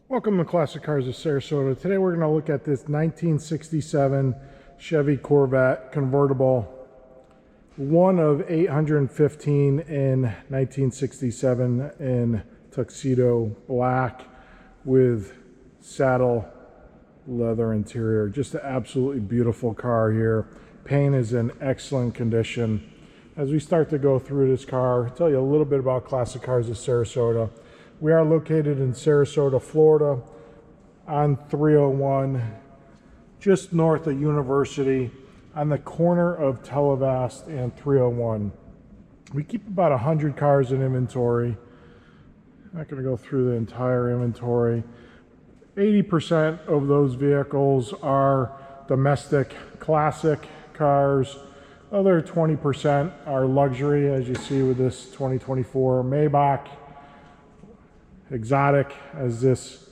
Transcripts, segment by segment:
Welcome to Classic Cars of Sarasota. Today we're going to look at this 1967 Chevy Corvette convertible, one of 815 in 1967 in Tuxedo Black with saddle leather interior. Just an absolutely beautiful car here. Paint is in excellent condition. As we start to go through this car, I'll tell you a little bit about Classic Cars of Sarasota. We are located in Sarasota, Florida on 301, just north of University, on the corner of Televast and 301. We keep about 100 cars in inventory. I'm not going to go through the entire inventory. 80% of those vehicles are domestic classic cars. Other 20% are luxury, as you see with this 2024 Maybach. Exotic as this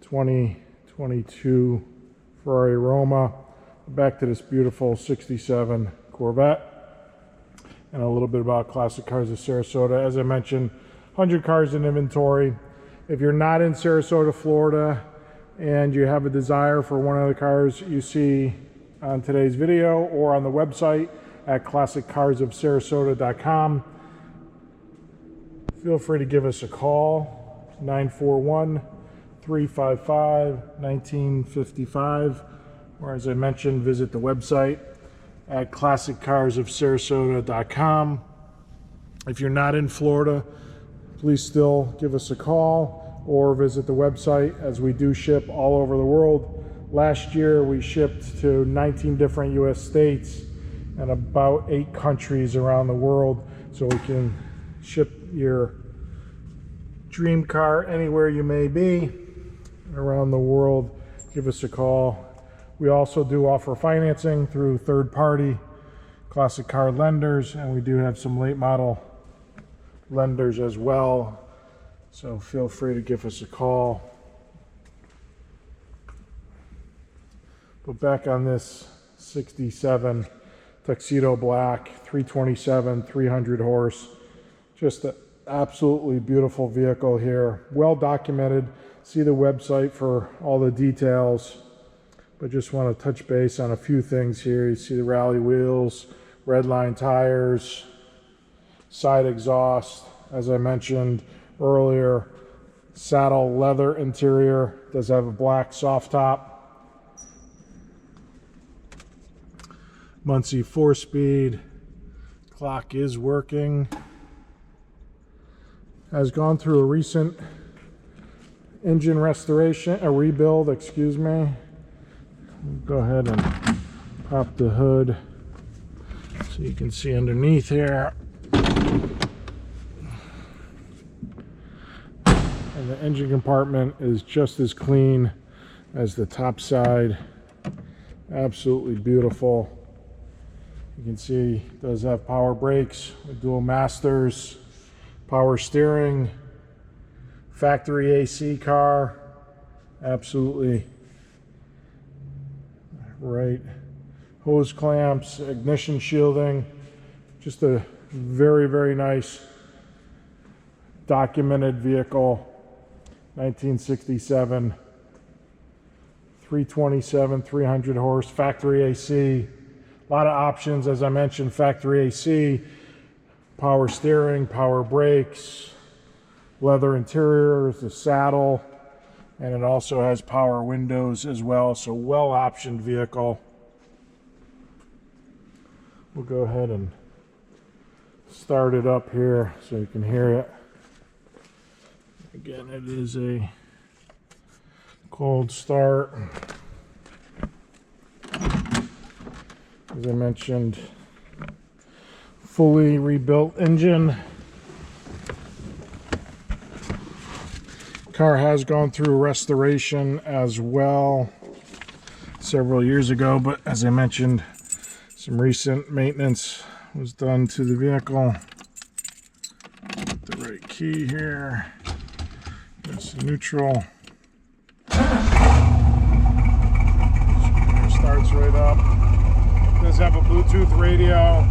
2022 Ferrari Roma. Back to this beautiful 67 Corvette. And a little bit about Classic Cars of Sarasota. As I mentioned, 100 cars in inventory. If you're not in Sarasota, Florida, and you have a desire for one of the cars you see on today's video or on the website at classiccarsofsarasota.com, feel free to give us a call. 941-355-1955, or as I mentioned, visit the website at classiccarsofsarasota.com. If you're not in Florida, please still give us a call or visit the website, as we do ship all over the world. Last year we shipped to 19 different US states and about 8 countries around the world, so we can ship your dream car anywhere you may be around the world. Give us a call. We also do offer financing through third-party classic car lenders, and we do have some late model lenders as well, so feel free to give us a call. But back on this 67 Tuxedo Black 327 300 horse, just a absolutely beautiful vehicle here, well documented. See the website for all the details, but just want to touch base on a few things here. You see the rally wheels, red line tires, side exhaust, as I mentioned earlier, saddle leather interior, does have a black soft top, Muncie 4-speed, clock is working. Has gone through a recent engine restoration, a rebuild, excuse me. Go ahead and pop the hood so you can see underneath here. And the engine compartment is just as clean as the top side. Absolutely beautiful. You can see it does have power brakes with dual masters. Power steering, factory AC car, absolutely right. Hose clamps, ignition shielding, just a very, very nice documented vehicle. 1967, 327, 300 horse, factory AC. A lot of options, as I mentioned, factory AC. Power steering, power brakes, leather interior, the saddle, and it also has power windows as well, so well optioned vehicle. We'll go ahead and start it up here so you can hear it. Again, it is a cold start. As I mentioned, fully rebuilt engine. Car has gone through restoration as well several years ago, but as I mentioned, some recent maintenance was done to the vehicle. Get the right key here. That's neutral. Starts right up. It does have a Bluetooth radio.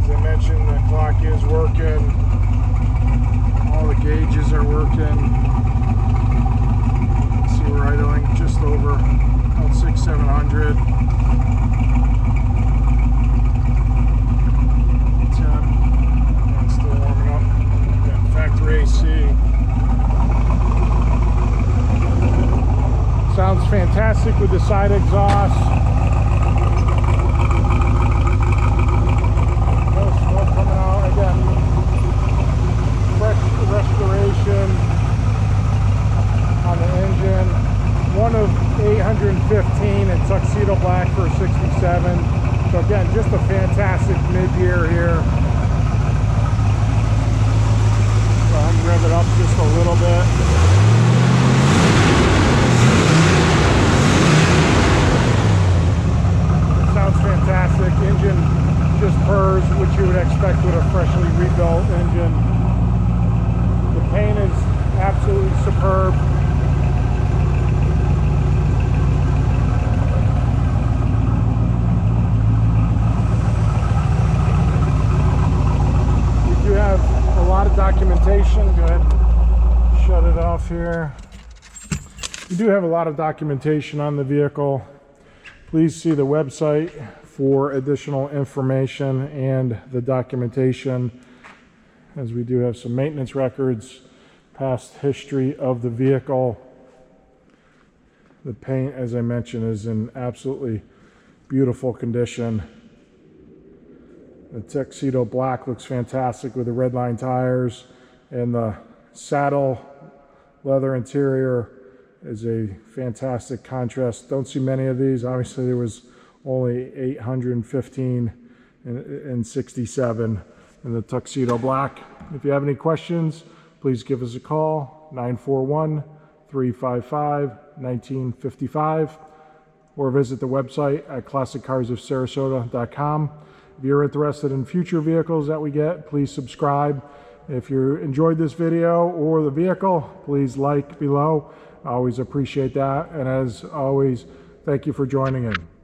As I mentioned, the clock is working. All the gauges are working. fantastic with the side exhaust. No smoke coming out. Again, fresh restoration on the engine. One of 815 in Tuxedo Black for 67. So again, just a fantastic mid-year here. So I'm gonna rev it up just a little bit. It sounds fantastic. Engine just purrs, which you would expect with a freshly rebuilt engine. The paint is absolutely superb. Documentation. Go ahead and shut it off here. We do have a lot of documentation on the vehicle. Please see the website for additional information and the documentation, as we do have some maintenance records, past history of the vehicle. The paint, as I mentioned, is in absolutely beautiful condition. The Tuxedo Black looks fantastic with the red line tires, and the saddle leather interior is a fantastic contrast. Don't see many of these. Obviously there was only 815 and 67 in the Tuxedo Black. If you have any questions, please give us a call, 941-355-1955, or visit the website at classiccarsofsarasota.com. If you're interested in future vehicles that we get, please subscribe. If you enjoyed this video or the vehicle, please like below. I always appreciate that. And as always, thank you for joining in.